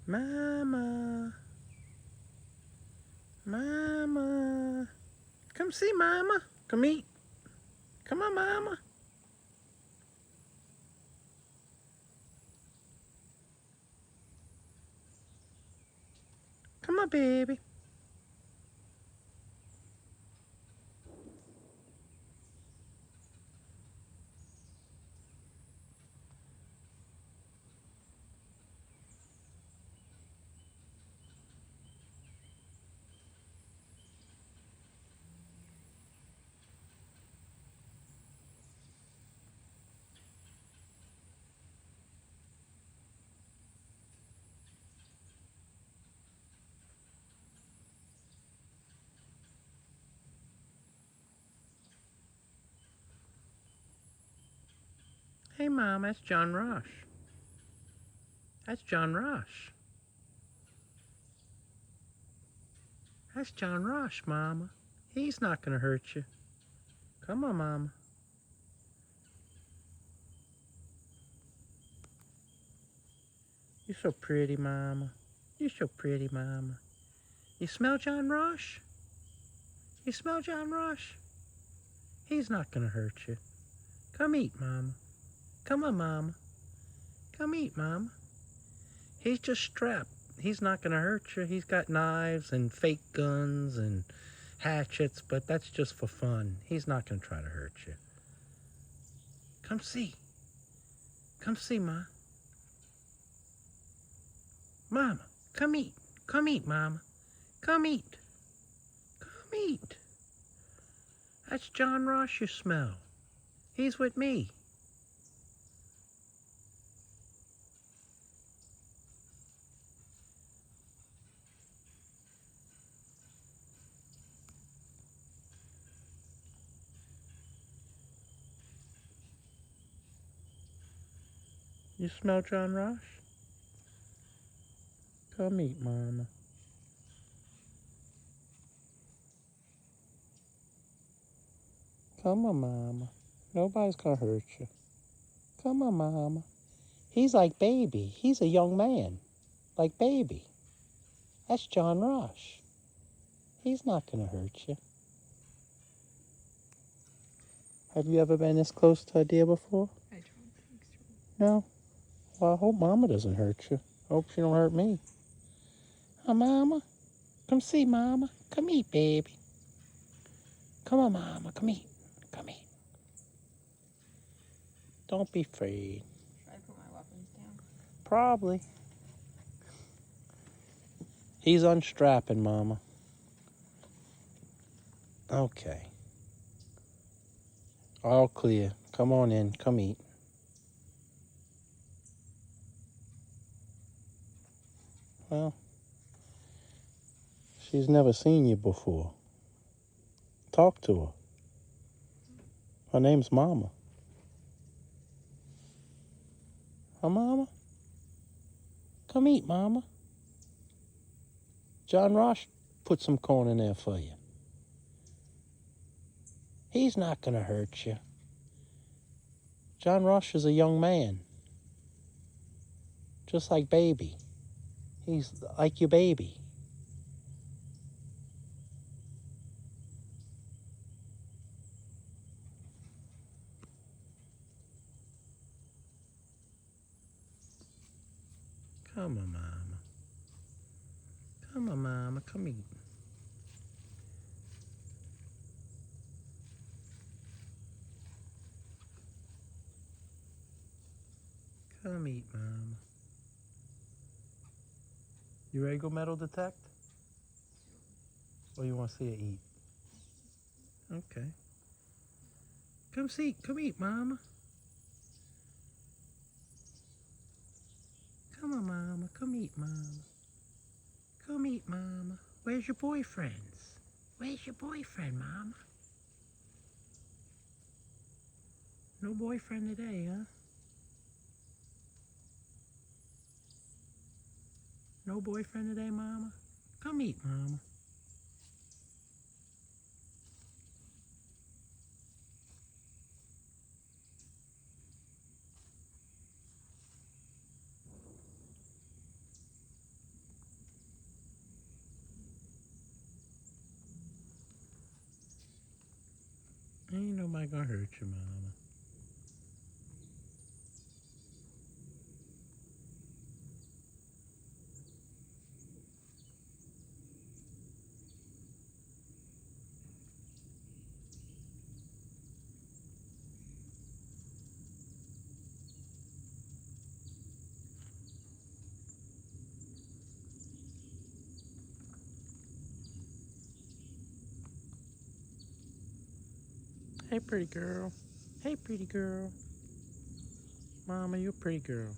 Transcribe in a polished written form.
Mama. Mama. Come see Mama. Come eat. Come on, Mama. Come on, baby. Hey, Mom, that's John Rosh. That's John Rosh. That's John Rosh, Mama. He's not gonna hurt you. Come on, Mama. You're so pretty, Mama. You're so pretty, Mama. You smell John Rosh? You smell John Rosh? He's not gonna hurt you. Come eat, Mama. Come on, Mama. Come eat, Mama. He's just strapped. He's not gonna hurt you. He's got knives and fake guns and hatchets, but that's just for fun. He's not gonna try to hurt you. Come see. Come see, Ma. Mama, come eat. Come eat, Mama. Come eat. Come eat. That's John Rosh you smell. He's with me. You smell John Rosh? Come eat, Mama. Come on, Mama. Nobody's gonna hurt you. Come on, Mama. He's like Baby. He's a young man. Like Baby. That's John Rosh. He's not gonna hurt you. Have you ever been this close to a deer before? I don't think so. No? Well, I hope Mama doesn't hurt you. I hope she don't hurt me. Oh, Mama. Come see, Mama. Come eat, baby. Come on, Mama. Come eat. Come eat. Don't be afraid. Should I put my weapons down? Probably. He's unstrapping, Mama. Okay. All clear. Come on in. Come eat. Well, she's never seen you before. Talk to her. Her name's Mama. Huh, Mama? Come eat, Mama. John Rosh put some corn in there for you. He's not gonna hurt you. John Rosh is a young man. Just like Baby. He's like your baby. Come on, Mama. Come on, Mama. Come eat. Come eat, Mama. You ready to go metal detect? Or you want to see her eat? Okay. Come eat, Mama. Come on, Mama. Come eat, Mama. Come eat, Mama. Where's your boyfriends? Where's your boyfriend, Mama? No boyfriend today, huh? No boyfriend today, Mama? Come eat, Mama. am I gonna hurt you, Mama? Hey, pretty girl. Hey, pretty girl. Mama, you a pretty girl.